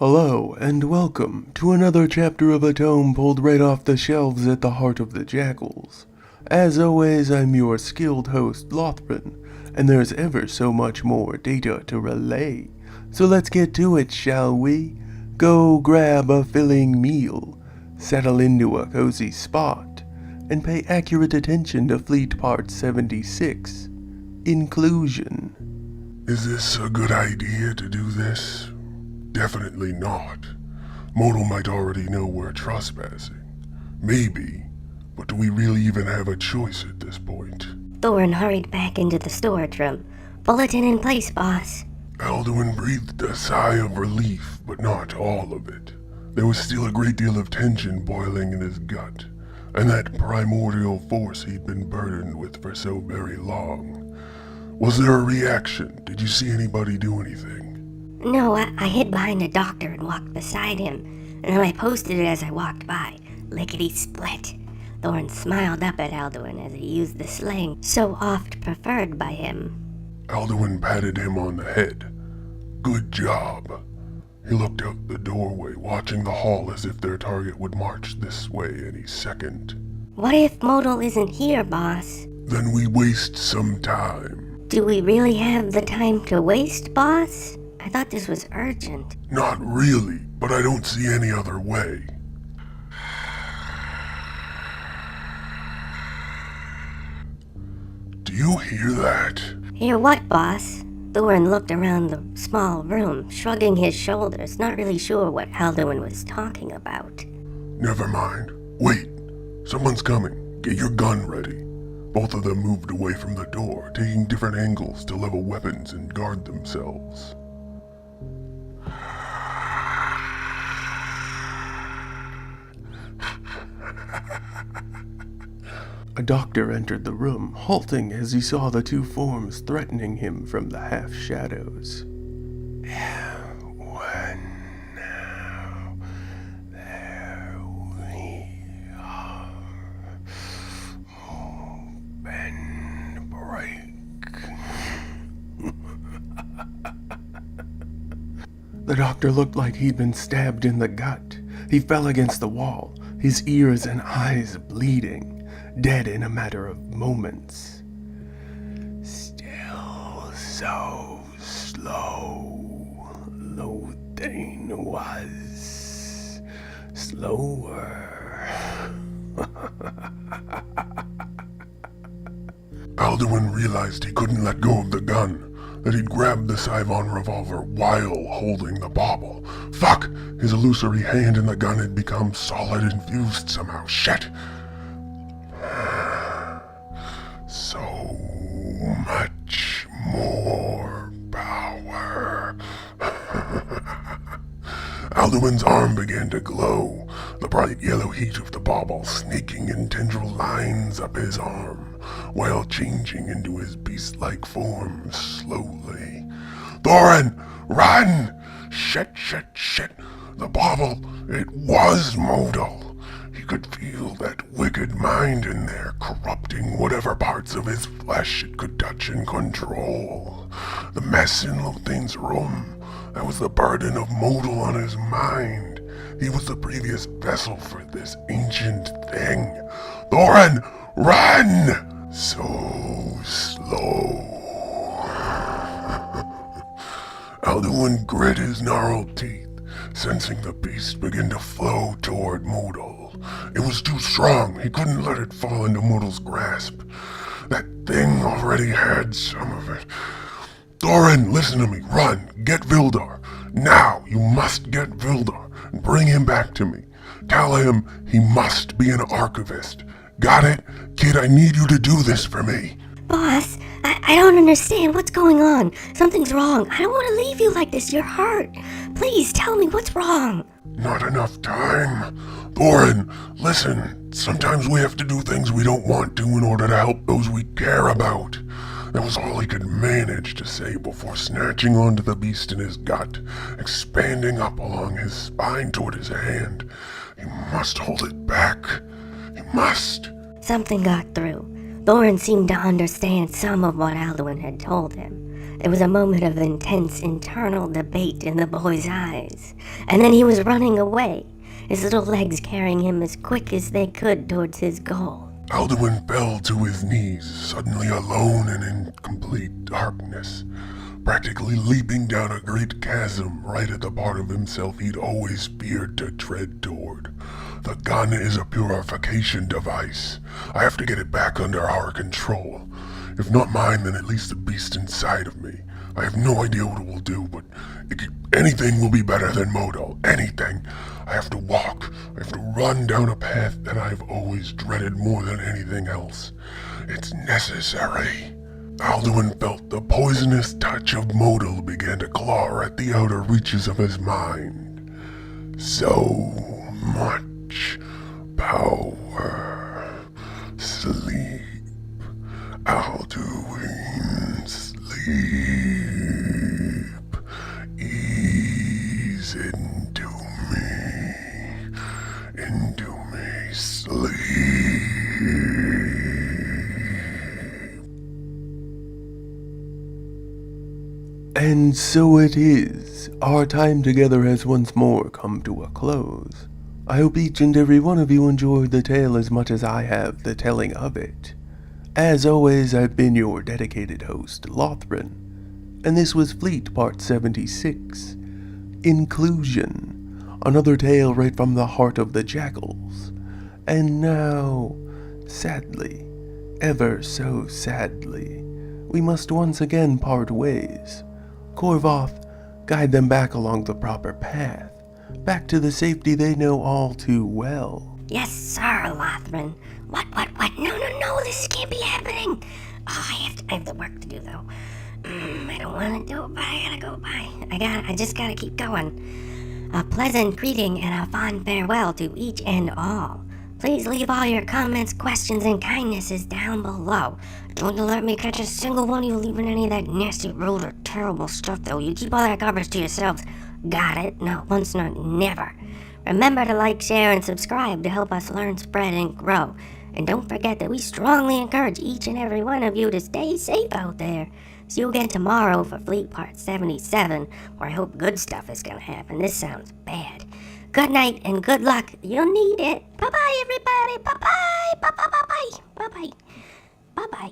Hello, and welcome to another chapter of a tome pulled right off the shelves at the heart of the Jakuls. As always, I'm your skilled host, Lothrin, and there's ever so much more data to relay. So let's get to it, shall we? Go grab a filling meal, settle into a cozy spot, and pay accurate attention to Fleet Part 76, Inclusion. Is this a good idea to do this? Definitely not. Modal might already know we're trespassing. Maybe, but do we really even have a choice at this point? Thorin hurried back into the storage room. Bulletin in place, boss. Alduin breathed a sigh of relief, but not all of it. There was still a great deal of tension boiling in his gut, and that primordial force he'd been burdened with for so very long. Was there a reaction? Did you see anybody do anything? No, I hid behind the doctor and walked beside him, and then I posted it as I walked by. Lickety-split. Thorin smiled up at Alduin as he used the slang so oft preferred by him. Alduin patted him on the head. Good job. He looked out the doorway, watching the hall as if their target would march this way any second. What if Modal isn't here, boss? Then we waste some time. Do we really have the time to waste, boss? I thought this was urgent. Not really, but I don't see any other way. Do you hear that? Hear what, boss? Thorin looked around the small room, shrugging his shoulders, not really sure what Alduin was talking about. Never mind. Wait. Someone's coming. Get your gun ready. Both of them moved away from the door, taking different angles to level weapons and guard themselves. A doctor entered the room, halting as he saw the two forms threatening him from the half-shadows. One now, there we are. Move and break. The doctor looked like he'd been stabbed in the gut. He fell against the wall, his ears and eyes bleeding. Dead in a matter of moments. Still so slow. Lothane was slower. Alduin realized he couldn't let go of the gun, that he'd grabbed the Scifi revolver while holding the bauble. Fuck! His illusory hand in the gun had become solid and fused somehow. Shit! So much more power. Alduin's arm began to glow, the bright yellow heat of the bauble snaking in tendril lines up his arm, while changing into his beast-like form slowly. Thorin, run! Shit. The bauble, it was Modal. He could feel that wicked mind in there, corrupting whatever parts of his flesh it could touch and control. The mess in Lothane's room, that was the burden of Modal on his mind. He was the previous vessel for this ancient thing. Thorin, run! So slow. Alduin grit his gnarled teeth, sensing the beast begin to flow toward Modal. It was too strong. He couldn't let it fall into Modal's grasp. That thing already had some of it. Thorin, listen to me. Run. Get Vildar. Now, you must get Vildar and bring him back to me. Tell him he must be an archivist. Got it? Kid, I need you to do this for me. Boss, I don't understand what's going on. Something's wrong. I don't want to leave you like this. You're hurt. Please tell me what's wrong. Not enough time. Thorin, listen. Sometimes we have to do things we don't want to in order to help those we care about. That was all he could manage to say before snatching onto the beast in his gut, expanding up along his spine toward his hand. He must hold it back. He must. Something got through. Thorin seemed to understand some of what Alduin had told him. There was a moment of intense internal debate in the boy's eyes, and then he was running away, his little legs carrying him as quick as they could towards his goal. Alduin fell to his knees, suddenly alone and in complete darkness, practically leaping down a great chasm right at the part of himself he'd always feared to tread toward. The gun is a purification device. I have to get it back under our control. If not mine, then at least the beast inside of me. I have no idea what it will do, but anything will be better than Modo. Anything. I have to walk. I have to run down a path that I've always dreaded more than anything else. It's necessary. Alduin felt the poisonous touch of Modal begin to claw at the outer reaches of his mind. So much power. Sleep. Alduin, sleep. Ease into me, sleep. And so it is. Our time together has once more come to a close. I hope each and every one of you enjoyed the tale as much as I have the telling of it. As always, I've been your dedicated host, Lothrin, and this was Fleet Part 76, Inclusion, another tale right from the heart of the Jakuls. And now, sadly, ever so sadly, we must once again part ways. Korvoth, guide them back along the proper path, back to the safety they know all too well. Yes, sir, Lothrin. What? No, this can't be happening. Oh, I have the work to do, though. I don't want to do it, but I gotta go by. I just gotta keep going. A pleasant greeting and a fond farewell to each and all. Please leave all your comments, questions, and kindnesses down below. Don't you let me catch a single one of you leaving any of that nasty, rude, or terrible stuff, though. You keep all that garbage to yourselves. Got it? Not once, not never. Remember to like, share, and subscribe to help us learn, spread, and grow. And don't forget that we strongly encourage each and every one of you to stay safe out there. See you again tomorrow for Fleet Part 77, where I hope good stuff is gonna happen. This sounds bad. Good night and good luck. You'll need it. Bye-bye, everybody. Bye-bye. Bye-bye. Bye-bye. Bye-bye. Bye-bye.